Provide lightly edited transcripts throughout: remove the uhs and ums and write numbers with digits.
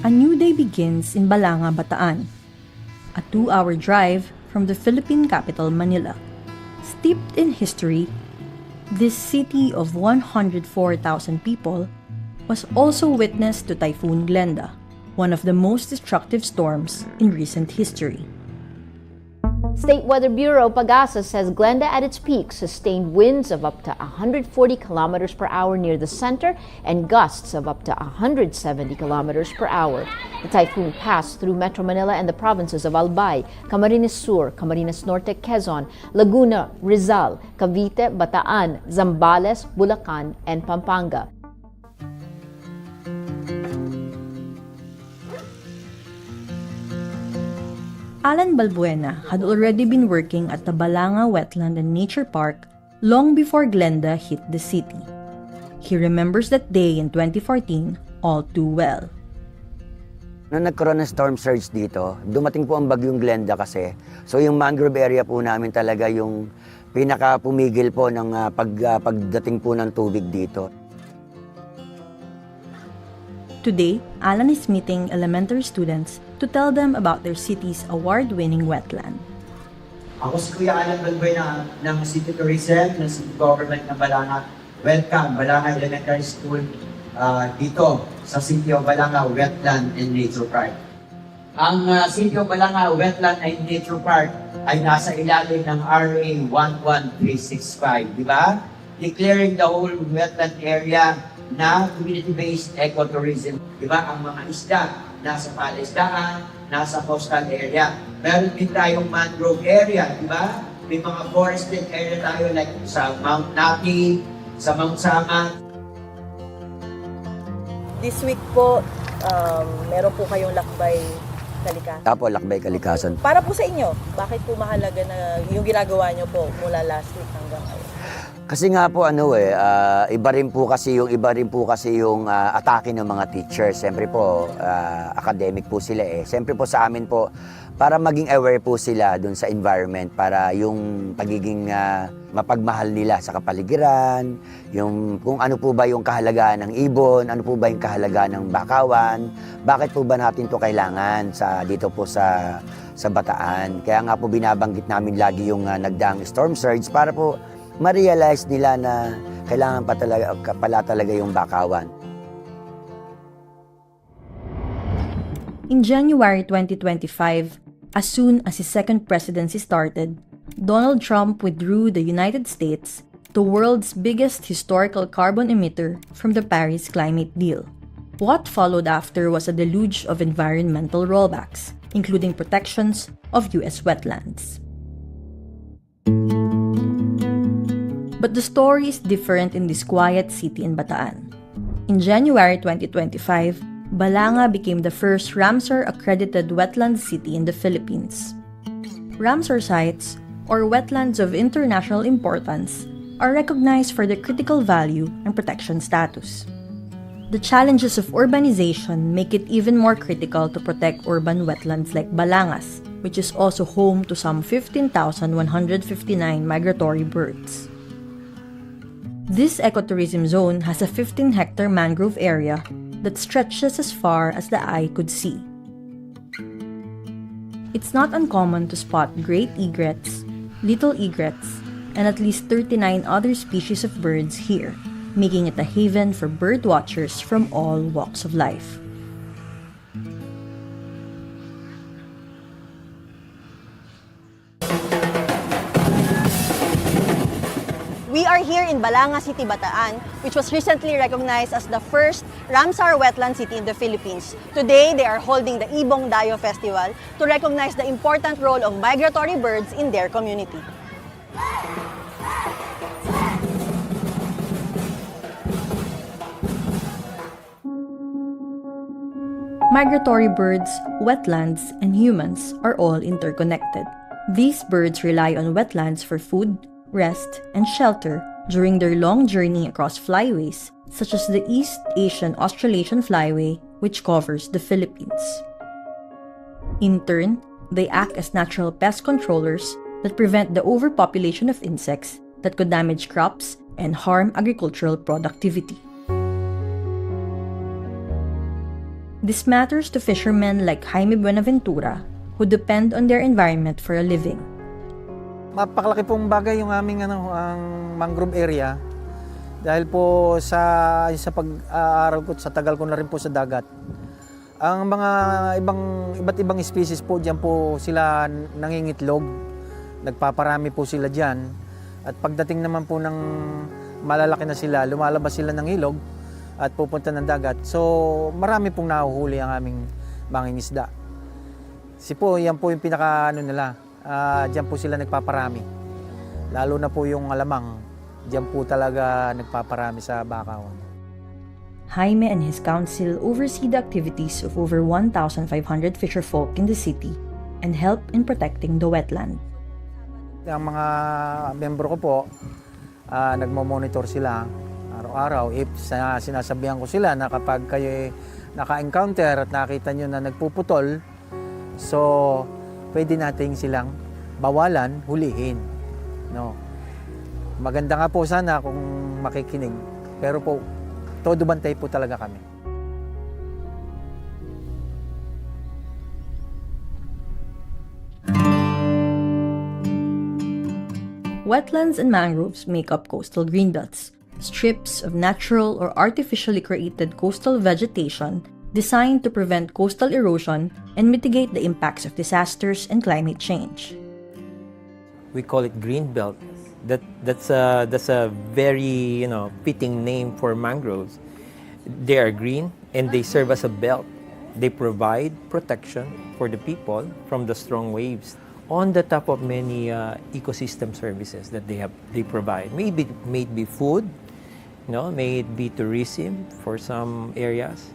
A new day begins in Balanga, Bataan, a 2-hour drive from the Philippine capital, Manila. Steeped in history, this city of 104,000 people was also witness to Typhoon Glenda, one of the most destructive storms in recent history. State Weather Bureau Pagasa says Glenda at its peak sustained winds of up to 140 kilometers per hour near the center and gusts of up to 170 kilometers per hour. The typhoon passed through Metro Manila and the provinces of Albay, Camarines Sur, Camarines Norte, Quezon, Laguna, Rizal, Cavite, Bataan, Zambales, Bulacan, and Pampanga. Alan Balbuena had already been working at the Balanga Wetland and Nature Park long before Glenda hit the city. He remembers that day in 2014 all too well. Nung nagkaroon ng storm surge dito, dumating po ang bagyong Glenda kasi. So yung mangrove area po namin talaga yung pinaka-pumigil po ng pagdating po ng tubig dito. Today, Alan is meeting elementary students to tell them about their city's award-winning wetland. Ako si Kuya Alan Balbuena ng City Tourism, ng City Government ng Balanga. Welcome, Balanga Elementary School dito sa City of Balanga Wetland and Nature Park. Ang City of Balanga Wetland and Nature Park ay nasa ilalim ng RA 11365, di ba? Declaring the whole wetland area na community-based ecotourism. Di ba? Ang mga isda nasa palaisdaan, nasa coastal area. Meron din tayong mangrove area, di ba? May mga forested area tayo like sa Mount Naki, sa Mount Sama. This week po, meron po kayong lakbay kalikasan. Tapo, lakbay kalikasan. Para po sa inyo, bakit po mahalaga na yung ginagawa nyo po mula last week hanggang ngayon? Kasi nga po iba rin po kasi yung atake ng mga teachers. Siyempre po academic po sila eh. Siyempre po sa amin po para maging aware po sila dun sa environment, para yung pagiging mapagmahal nila sa kapaligiran, yung kung ano po ba yung kahalagaan ng ibon, ano po ba yung kahalagaan ng bakawan, bakit po ba natin to kailangan dito po sa Bataan. Kaya nga po binabanggit namin lagi yung nagdaang storm surge para po ma-realize nila na kailangan pala talaga yung bakawan. In January 2025, as soon as his second presidency started, Donald Trump withdrew the United States, the world's biggest historical carbon emitter, from the Paris Climate Deal. What followed after was a deluge of environmental rollbacks, including protections of U.S. wetlands. But the story is different in this quiet city in Bataan. In January 2025, Balanga became the first Ramsar-accredited wetland city in the Philippines. Ramsar sites, or wetlands of international importance, are recognized for their critical value and protection status. The challenges of urbanization make it even more critical to protect urban wetlands like Balangas, which is also home to some 15,159 migratory birds. This ecotourism zone has a 15-hectare mangrove area that stretches as far as the eye could see. It's not uncommon to spot great egrets, little egrets, and at least 39 other species of birds here, making it a haven for bird watchers from all walks of life. We are here in Balanga City, Bataan, which was recently recognized as the first Ramsar wetland city in the Philippines. Today, they are holding the Ibong Dayo Festival to recognize the important role of migratory birds in their community. Migratory birds, wetlands, and humans are all interconnected. These birds rely on wetlands for food, rest, and shelter during their long journey across flyways, such as the East Asian Australasian Flyway, which covers the Philippines. In turn, they act as natural pest controllers that prevent the overpopulation of insects that could damage crops and harm agricultural productivity. This matters to fishermen like Jaime Buenaventura, who depend on their environment for a living. Mapakalaki pong bagay yung aming ang mangrove area dahil po sa pag-aaral ko, sa tagal ko na rin po sa dagat. Ang mga iba't ibang species po diyan po sila nangingitlog. Nagpaparami po sila diyan. At pagdating naman po ng malalaki na sila, lumalabas sila ng ilog at pupunta ng dagat. So marami pong nahuhuli ang aming mangingisda. Yan po yung pinaka nila. Diyan po sila nagpaparami. Lalo na po yung alamang. Diyan po talaga nagpaparami sa Bakawan. Jaime and his council oversee the activities of over 1,500 fisherfolk in the city and help in protecting the wetland. Ang mga membro ko po, nagmo-monitor sila araw-araw. If sinasabihan ko sila na kapag kayo naka-encounter at nakita nyo na nagpuputol, so pwede nating silang bawalan, hulihin. No. Maganda nga po sana kung makikinig. Pero po, todo bantay po talaga kami. Wetlands and mangroves make up coastal greenbelts, strips of natural or artificially created coastal vegetation designed to prevent coastal erosion and mitigate the impacts of disasters and climate change. We call it greenbelt. That's a very fitting name for mangroves. They are green and they serve as a belt. They provide protection for the people from the strong waves. On the top of many ecosystem services that they provide, may it be food, may it be tourism for some areas.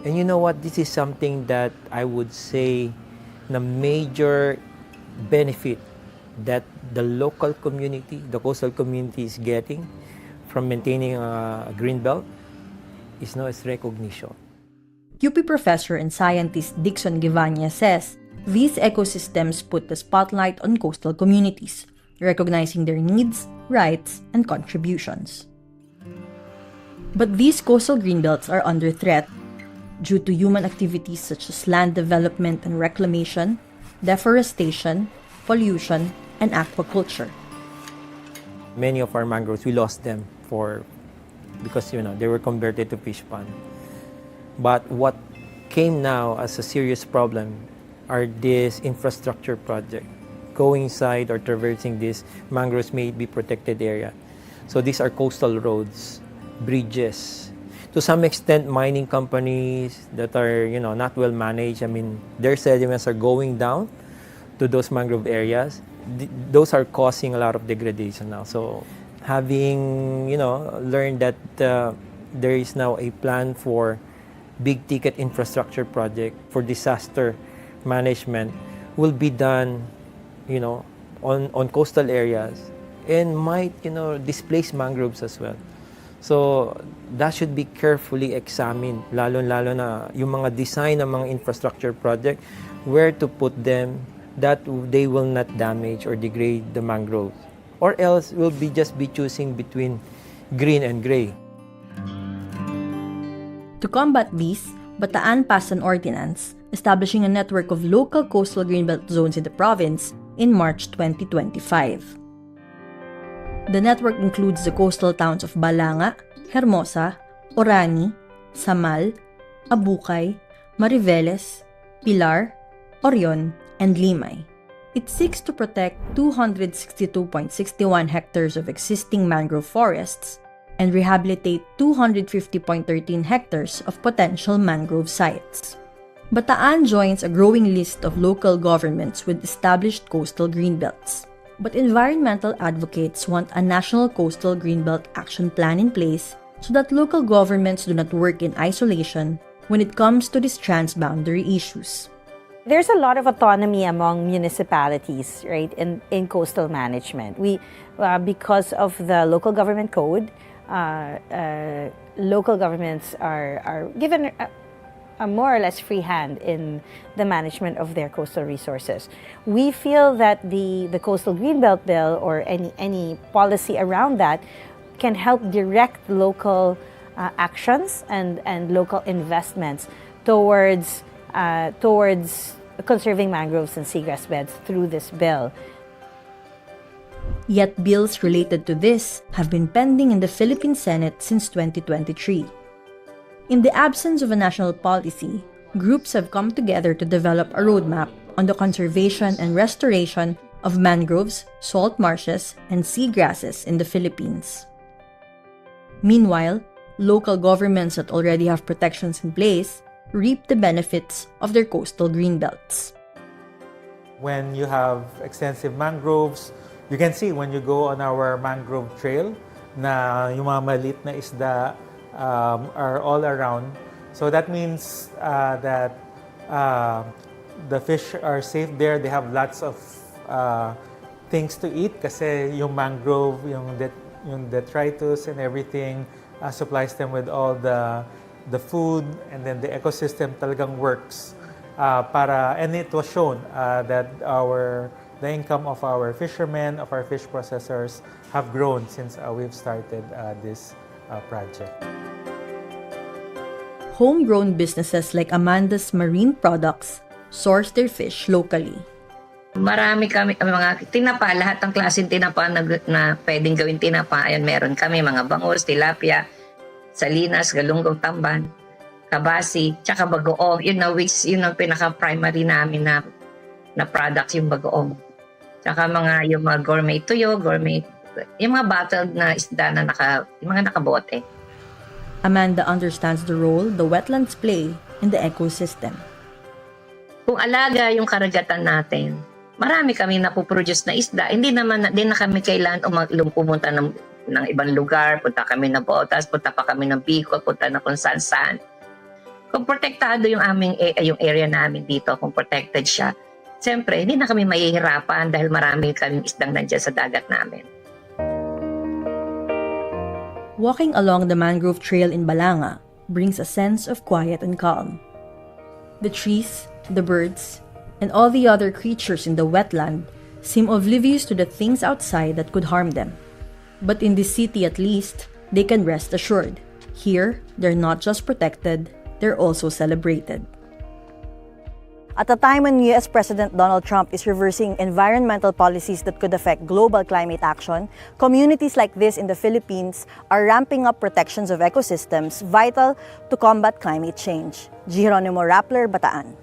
And you know what? This is something that I would say the major benefit that the local community, the coastal community is getting from maintaining a green belt is recognition. UP professor and scientist Dixon Givanya says these ecosystems put the spotlight on coastal communities, recognizing their needs, rights, and contributions. But these coastal greenbelts are under threat due to human activities such as land development and reclamation, deforestation, pollution, and aquaculture. Many of our mangroves, we lost them because they were converted to fish pond. But what came now as a serious problem are this infrastructure project going inside or traversing these mangroves may be protected area. So these are coastal roads, bridges. To some extent, mining companies that are not well managed. I mean, their sediments are going down to those mangrove areas. Those are causing a lot of degradation now. So having learned that there is now a plan for big ticket infrastructure project for disaster management will be done on coastal areas and might displace mangroves as well. So that should be carefully examined, lalo na yung mga design ng mga infrastructure project, where to put them that they will not damage or degrade the mangroves, or else we'll just be choosing between green and gray. To combat these, Bataan passed an ordinance establishing a network of local coastal greenbelt zones in the province in March 2025. The network includes the coastal towns of Balanga, Hermosa, Orani, Samal, Abukay, Mariveles, Pilar, Orion, and Limay. It seeks to protect 262.61 hectares of existing mangrove forests and rehabilitate 250.13 hectares of potential mangrove sites. Bataan joins a growing list of local governments with established coastal greenbelts. But environmental advocates want a national coastal greenbelt action plan in place so that local governments do not work in isolation when it comes to these transboundary issues. There's a lot of autonomy among municipalities, right, in coastal management. Because of the local government code, local governments are given a more or less free hand in the management of their coastal resources. We feel that the Coastal Greenbelt Bill or any policy around that can help direct local actions and local investments towards conserving mangroves and seagrass beds through this bill. Yet bills related to this have been pending in the Philippine Senate since 2023. In the absence of a national policy, groups have come together to develop a roadmap on the conservation and restoration of mangroves, salt marshes, and seagrasses in the Philippines. Meanwhile, local governments that already have protections in place reap the benefits of their coastal greenbelts. When you have extensive mangroves, you can see when you go on our mangrove trail na yung mga maliit na isda are all around. So that means that the fish are safe there. They have lots of things to eat kasi yung mangrove, yung detritus and everything supplies them with all the food, and then the ecosystem talagang works and it was shown that the income of our fishermen, of our fish processors have grown since we've started this project. Homegrown businesses like Amanda's Marine Products source their fish locally. Marami kami mga tinapa, lahat ng klaseng tinapa na pwedeng gawin tinapa. Ayan, meron kami mga bangus, tilapia, salinas, galunggong tamban, kabasi, tsaka bagoong. Yun ang pinaka-primary namin na products, yung bagoong. Tsaka yung mga gourmet tuyo, yung mga bottled na isda na yung mga nakabote. Amanda understands the role the wetlands play in the ecosystem. Kung alaga yung karagatan natin, marami kami napuproduce na isda. Hindi na kami kailangan pumunta ng ibang lugar. Punta kami ng Botas, punta pa kami ng Bicol, punta na kung saan-saan. Kung protektado yung area namin dito, kung protected siya, siyempre, hindi na kami mahihirapan dahil marami kaming isdang nandiyan sa dagat namin. Walking along the mangrove trail in Balanga brings a sense of quiet and calm. The trees, the birds, and all the other creatures in the wetland seem oblivious to the things outside that could harm them. But in this city at least, they can rest assured. Here, they're not just protected, they're also celebrated. At a time when US President Donald Trump is reversing environmental policies that could affect global climate action, communities like this in the Philippines are ramping up protections of ecosystems vital to combat climate change. Geronimo Rappler, Bataan.